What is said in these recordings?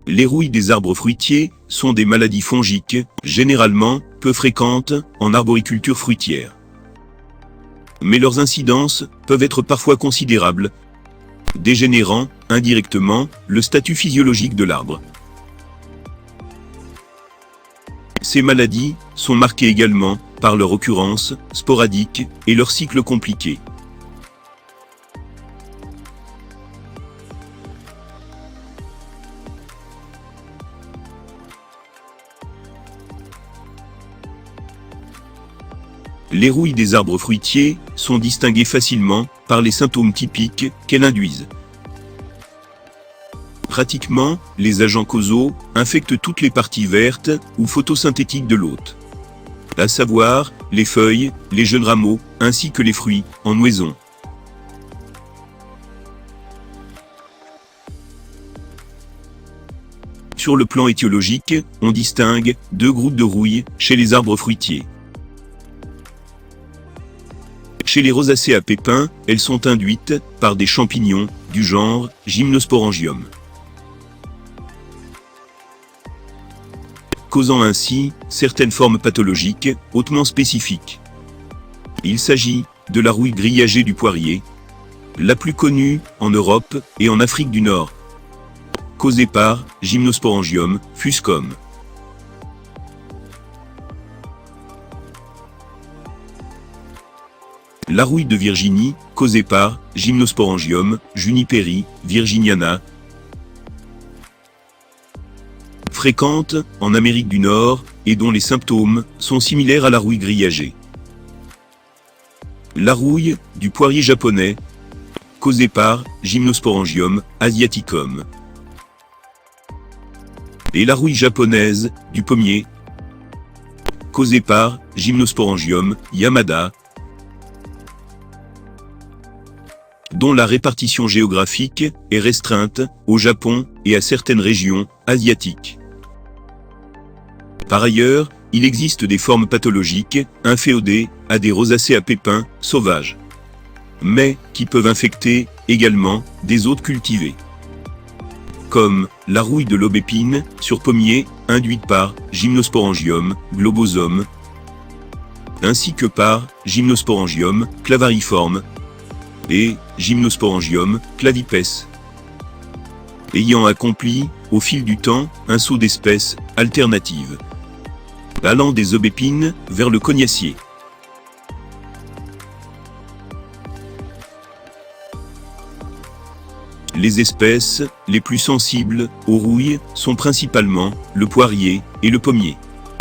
Les rouilles des arbres fruitiers sont des maladies fongiques, généralement peu fréquentes en arboriculture fruitière. Mais leurs incidences peuvent être parfois considérables, dégénérant indirectement le statut physiologique de l'arbre. Ces maladies sont marquées également par leur occurrence sporadique et leur cycle compliqué. Les rouilles des arbres fruitiers sont distinguées facilement par les symptômes typiques qu'elles induisent. Pratiquement, les agents causaux infectent toutes les parties vertes ou photosynthétiques de l'hôte, à savoir les feuilles, les jeunes rameaux, ainsi que les fruits en nouaison. Sur le plan étiologique, on distingue deux groupes de rouilles chez les arbres fruitiers. Chez les rosacées à pépins, elles sont induites par des champignons du genre Gymnosporangium, causant ainsi certaines formes pathologiques hautement spécifiques. Il s'agit de la rouille grillagée du poirier, la plus connue en Europe et en Afrique du Nord, causée par Gymnosporangium fuscum. La rouille de Virginie, causée par Gymnosporangium juniperi virginiana, fréquente en Amérique du Nord et dont les symptômes sont similaires à la rouille grillagée. La rouille du poirier japonais, causée par Gymnosporangium asiaticum. Et la rouille japonaise du pommier, causée par Gymnosporangium yamada, dont la répartition géographique est restreinte au Japon et à certaines régions asiatiques. Par ailleurs, il existe des formes pathologiques inféodées à des rosacées à pépins sauvages, mais qui peuvent infecter également des hôtes cultivés, comme la rouille de l'aubépine sur pommier induite par Gymnosporangium globosum, ainsi que par Gymnosporangium clavariforme et Gymnosporangium clavipes, ayant accompli, au fil du temps, un saut d'espèces alternatives, allant des aubépines vers le cognacier. Les espèces les plus sensibles aux rouilles sont principalement le poirier et le pommier,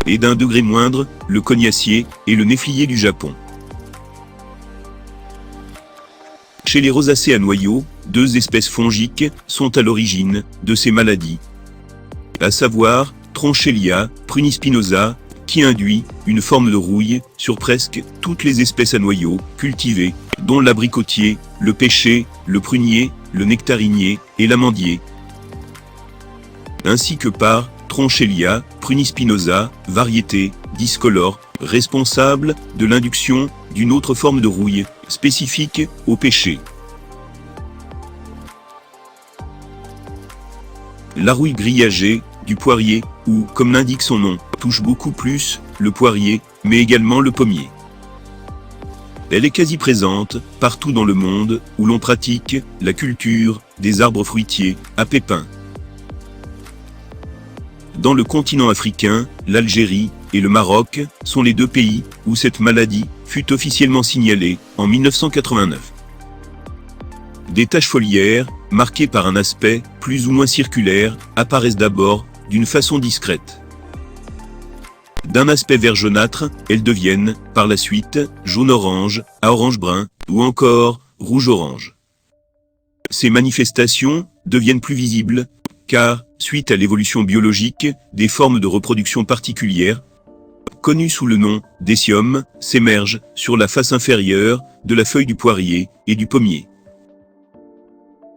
et d'un degré moindre, le cognacier et le néflier du Japon. Chez les rosacées à noyaux, deux espèces fongiques sont à l'origine de ces maladies, à savoir Tronchelia prunispinosa, qui induit une forme de rouille sur presque toutes les espèces à noyaux cultivées, dont l'abricotier, le pêcher, le prunier, le nectarinier et l'amandier, ainsi que par Tronchelia prunispinosa, variété discolore, responsable de l'induction d'une autre forme de rouille, spécifique au pêcher. La rouille grillagée du poirier, ou comme l'indique son nom, touche beaucoup plus le poirier, mais également le pommier. Elle est quasi présente partout dans le monde où l'on pratique la culture des arbres fruitiers à pépins. Dans le continent africain, l'Algérie et le Maroc sont les deux pays où cette maladie fut officiellement signalée en 1989. Des taches foliaires, marquées par un aspect plus ou moins circulaire, apparaissent d'abord d'une façon discrète. D'un aspect vert jaunâtre, elles deviennent, par la suite, jaune-orange, à orange-brun, ou encore rouge-orange. Ces manifestations deviennent plus visibles, car, suite à l'évolution biologique, des formes de reproduction particulières, connues sous le nom d'Essium, s'émergent sur la face inférieure de la feuille du poirier et du pommier,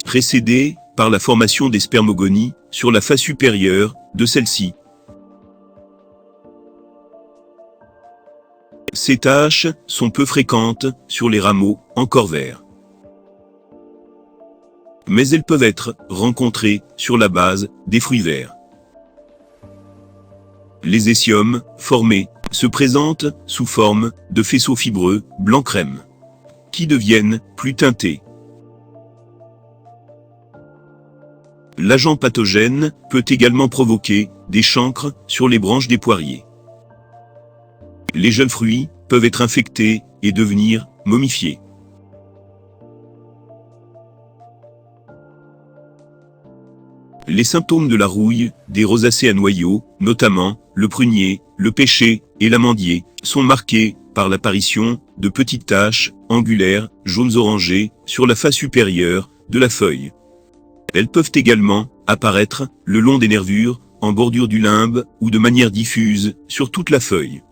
précédées par la formation des spermogonies sur la face supérieure de celle-ci. Ces taches sont peu fréquentes sur les rameaux encore verts, mais elles peuvent être rencontrées sur la base des fruits verts. Les éciomes, formés, se présentent sous forme de faisceaux fibreux, blanc-crème, qui deviennent plus teintés. L'agent pathogène peut également provoquer des chancres sur les branches des poiriers. Les jeunes fruits peuvent être infectés et devenir momifiés. Les symptômes de la rouille des rosacées à noyaux, notamment le prunier, le pêcher et l'amandier, sont marqués par l'apparition de petites taches angulaires, jaunes orangées, sur la face supérieure de la feuille. Elles peuvent également apparaître le long des nervures, en bordure du limbe ou de manière diffuse sur toute la feuille.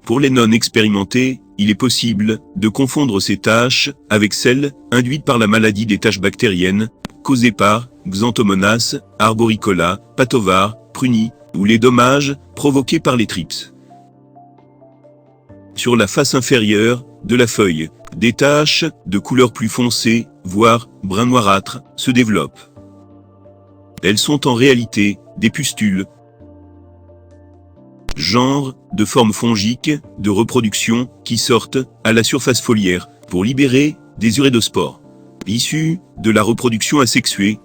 Pour les non expérimentés, il est possible de confondre ces taches avec celles induites par la maladie des taches bactériennes, causées par Xanthomonas arboricola, patovar, pruni, ou les dommages provoqués par les thrips. Sur la face inférieure de la feuille, des taches de couleur plus foncée, voire brun noirâtre, se développent. Elles sont en réalité des pustules, genre de formes fongiques de reproduction qui sortent à la surface foliaire pour libérer des urédospores, issus de la reproduction asexuée,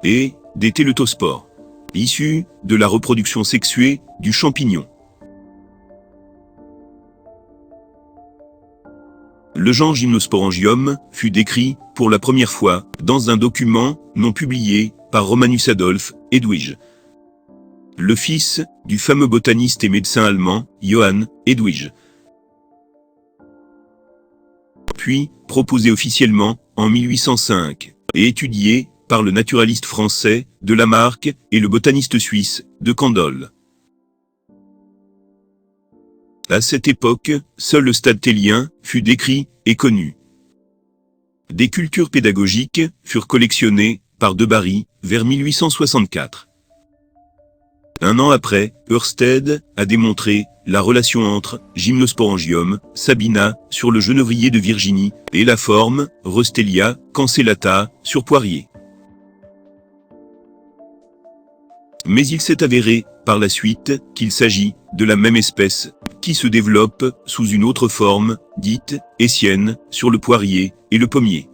et des télétospores, issus de la reproduction sexuée du champignon. Le genre Gymnosporangium fut décrit pour la première fois dans un document non publié par Romanus Adolph Edwige, le fils du fameux botaniste et médecin allemand Johann Edwige, puis proposé officiellement en 1805 et étudié par le naturaliste français de Lamarck et le botaniste suisse de Candolle. À cette époque, seul le stade tellien fut décrit et connu. Des cultures pédagogiques furent collectionnées par De Bary vers 1864. Un an après, Ørsted a démontré la relation entre Gymnosporangium sabina sur le genevrier de Virginie et la forme Rostellia cancellata sur poirier. Mais il s'est avéré par la suite qu'il s'agit de la même espèce qui se développe sous une autre forme, dite hessienne, sur le poirier et le pommier.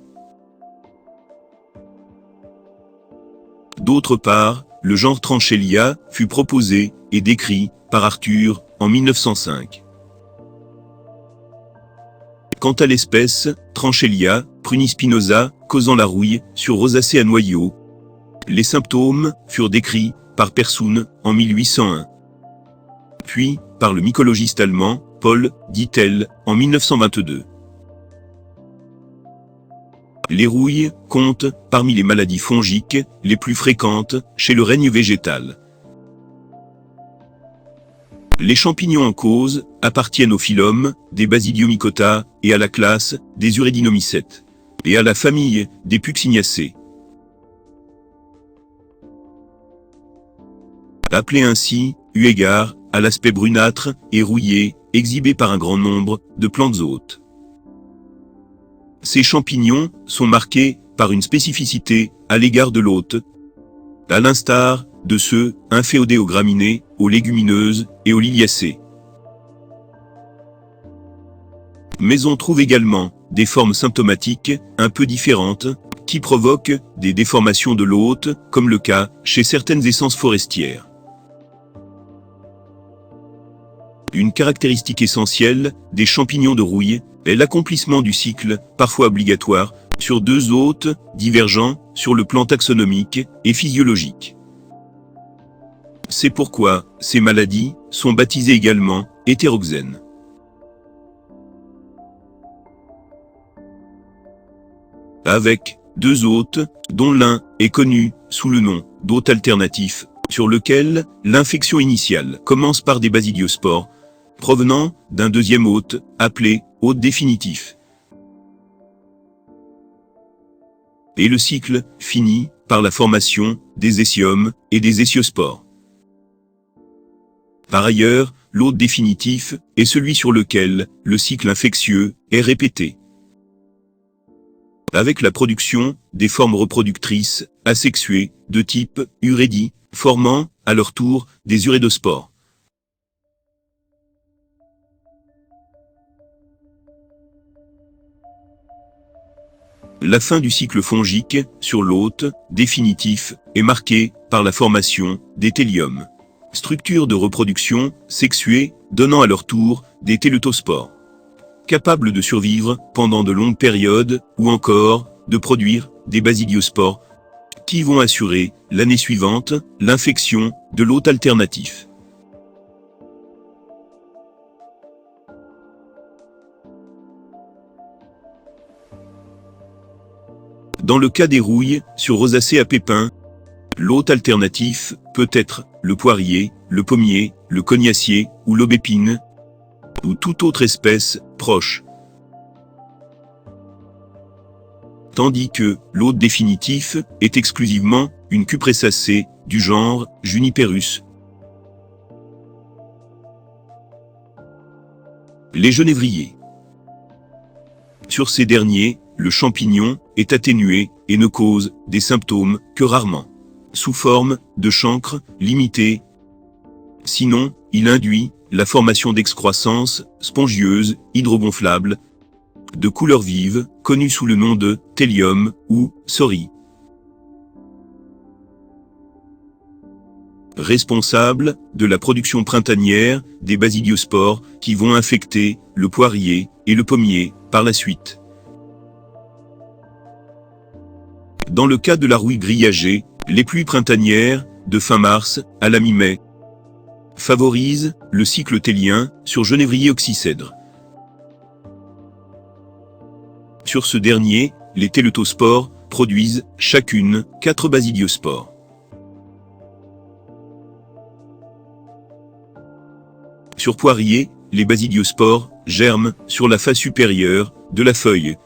D'autre part, le genre Tranchellia fut proposé et décrit par Arthur en 1905. Quant à l'espèce Tranchellia prunispinosa causant la rouille sur rosacée à noyaux, les symptômes furent décrits par Persoon en 1801, puis par le mycologiste allemand Paul Dittel en 1922. Les rouilles comptent parmi les maladies fongiques les plus fréquentes chez le règne végétal. Les champignons en cause appartiennent au phylum des Basidiomycota et à la classe des Urédinomycètes, et à la famille des Pucciniacées. Appelés ainsi, eu égard à l'aspect brunâtre et rouillé exhibé par un grand nombre de plantes hôtes. Ces champignons sont marqués par une spécificité à l'égard de l'hôte, à l'instar de ceux inféodés aux graminées, aux légumineuses et aux liliacées. Mais on trouve également des formes symptomatiques un peu différentes qui provoquent des déformations de l'hôte, comme le cas chez certaines essences forestières. Une caractéristique essentielle des champignons de rouille est l'accomplissement du cycle, parfois obligatoire, sur deux hôtes divergents sur le plan taxonomique et physiologique. C'est pourquoi ces maladies sont baptisées également hétéroxènes. Avec deux hôtes, dont l'un est connu sous le nom d'hôte alternatif, sur lequel l'infection initiale commence par des basidiospores, provenant d'un deuxième hôte, appelé hôte définitif. Et le cycle finit par la formation des éciomes et des éciospores. Par ailleurs, l'hôte définitif est celui sur lequel le cycle infectieux est répété, avec la production des formes reproductrices asexuées de type urédie, formant, à leur tour, des urédospores. La fin du cycle fongique, sur l'hôte, définitif, est marquée par la formation des théliums. Structures de reproduction sexuée, donnant à leur tour des télétospores. Capables de survivre pendant de longues périodes, ou encore de produire des basidiospores, qui vont assurer, l'année suivante, l'infection de l'hôte alternatif. Dans le cas des rouilles, sur rosacées à pépins, l'hôte alternatif peut être le poirier, le pommier, le cognacier ou l'aubépine, ou toute autre espèce proche. Tandis que l'hôte définitif est exclusivement une cupressacée du genre Juniperus. Les genévriers. Sur ces derniers, le champignon est atténué et ne cause des symptômes que rarement, sous forme de chancre limitée. Sinon, il induit la formation d'excroissances spongieuses hydrogonflables de couleur vive, connues sous le nom de thélium ou sori. Responsable de la production printanière des basidiospores qui vont infecter le poirier et le pommier par la suite. Dans le cas de la rouille grillagée, les pluies printanières, de fin mars à la mi-mai, favorisent le cycle thélien sur genévrier oxycèdre. Sur ce dernier, les télétospores produisent chacune 4 basidiospores. Sur poirier, les basidiospores germent sur la face supérieure de la feuille,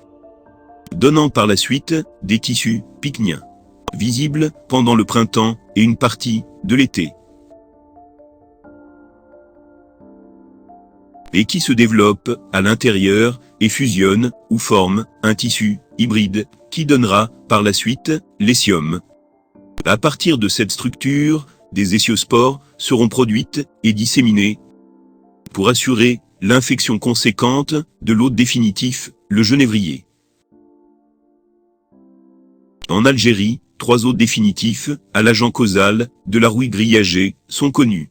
donnant par la suite des tissus pycniens, visibles pendant le printemps et une partie de l'été, et qui se développent à l'intérieur et fusionnent ou forment un tissu hybride qui donnera par la suite l'essium. À partir de cette structure, des échiospores seront produites et disséminées pour assurer l'infection conséquente de l'hôte définitif, le genévrier. En Algérie, 3 hôtes définitifs à l'agent causal de la rouille grillagée sont connus.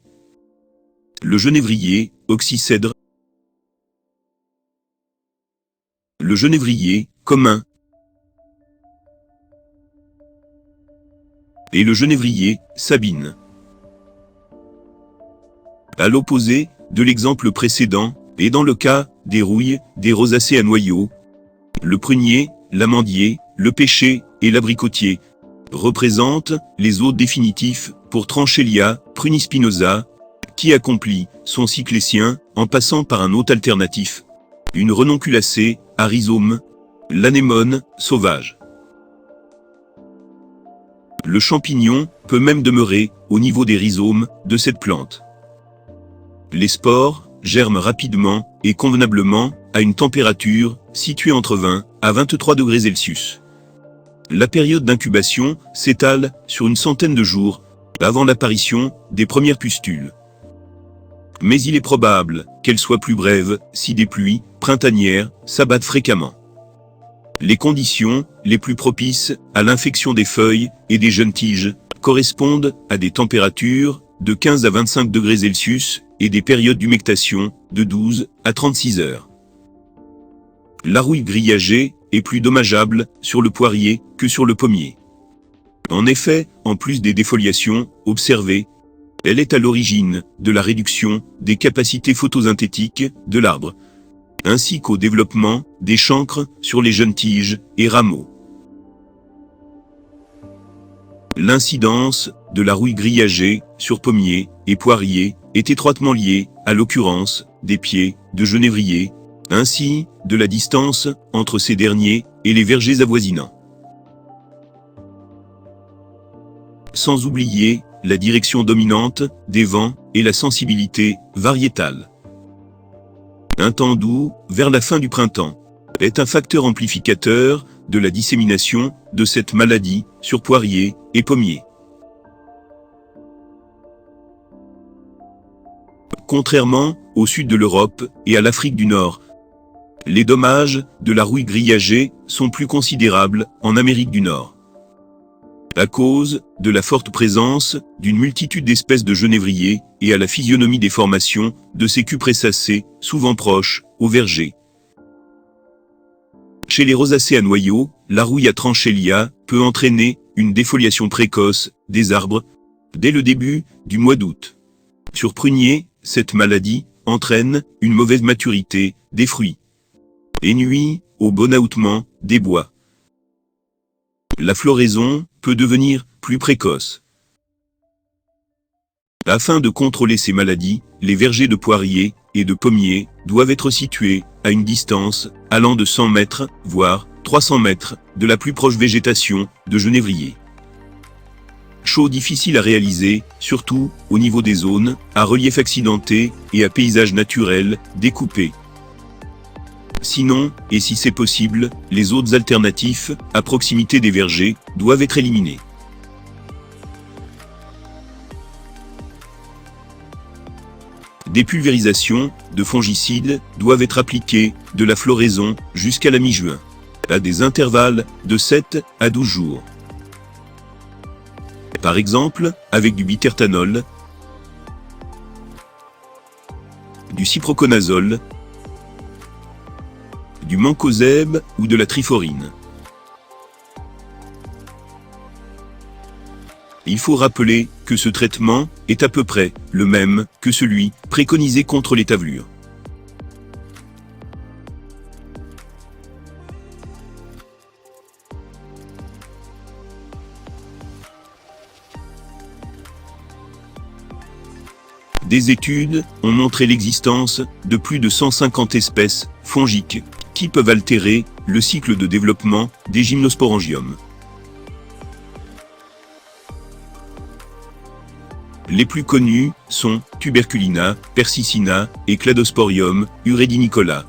Le genévrier, oxycèdre, le genévrier, commun, et le genévrier, sabine. À l'opposé de l'exemple précédent, et dans le cas des rouilles, des rosacées à noyaux, le prunier, l'amandier, le pêcher et l'abricotier représentent les hôtes définitifs pour Tranchelia prunispinosa, qui accomplit son cyclécien en passant par un hôte alternatif, une renonculacée à rhizome, l'anémone sauvage. Le champignon peut même demeurer au niveau des rhizomes de cette plante. Les spores germent rapidement et convenablement à une température située entre 20 à 23 degrés Celsius. La période d'incubation s'étale sur une centaine de jours avant l'apparition des premières pustules. Mais il est probable qu'elle soit plus brève si des pluies printanières s'abattent fréquemment. Les conditions les plus propices à l'infection des feuilles et des jeunes tiges correspondent à des températures de 15 à 25 degrés Celsius et des périodes d'humectation de 12 à 36 heures. La rouille grillagée est plus dommageable sur le poirier que sur le pommier. En effet, en plus des défoliations observées, elle est à l'origine de la réduction des capacités photosynthétiques de l'arbre, ainsi qu'au développement des chancres sur les jeunes tiges et rameaux. L'incidence de la rouille grillagée sur pommier et poirier est étroitement liée à l'occurrence des pieds de genévrier, ainsi de la distance entre ces derniers et les vergers avoisinants. Sans oublier la direction dominante des vents et la sensibilité variétale. Un temps doux, vers la fin du printemps, est un facteur amplificateur de la dissémination de cette maladie sur poirier et pommier. Contrairement au sud de l'Europe et à l'Afrique du Nord, les dommages de la rouille grillagée sont plus considérables en Amérique du Nord. À cause de la forte présence d'une multitude d'espèces de genévriers et à la physionomie des formations de ces cupressacées, souvent proches aux vergers. Chez les rosacées à noyaux, la rouille à tranchélia peut entraîner une défoliation précoce des arbres dès le début du mois d'août. Sur prunier, cette maladie entraîne une mauvaise maturité des fruits et nuit au bon aoutement des bois. La floraison peut devenir plus précoce. Afin de contrôler ces maladies, les vergers de poiriers et de pommiers doivent être situés à une distance allant de 100 mètres, voire 300 mètres, de la plus proche végétation de genévrier. Choix difficile à réaliser, surtout au niveau des zones à relief accidenté et à paysage naturel découpé. Sinon, et si c'est possible, les autres alternatifs, à proximité des vergers, doivent être éliminés. Des pulvérisations de fongicides doivent être appliquées de la floraison jusqu'à la mi-juin, à des intervalles de 7 à 12 jours. Par exemple, avec du bitertanol, du cyproconazole, du mancozeb ou de la triforine. Il faut rappeler que ce traitement est à peu près le même que celui préconisé contre les tavelures. Des études ont montré l'existence de plus de 150 espèces fongiques qui peuvent altérer le cycle de développement des gymnosporangiums. Les plus connus sont Tuberculina, Persicina et Cladosporium uridinicola.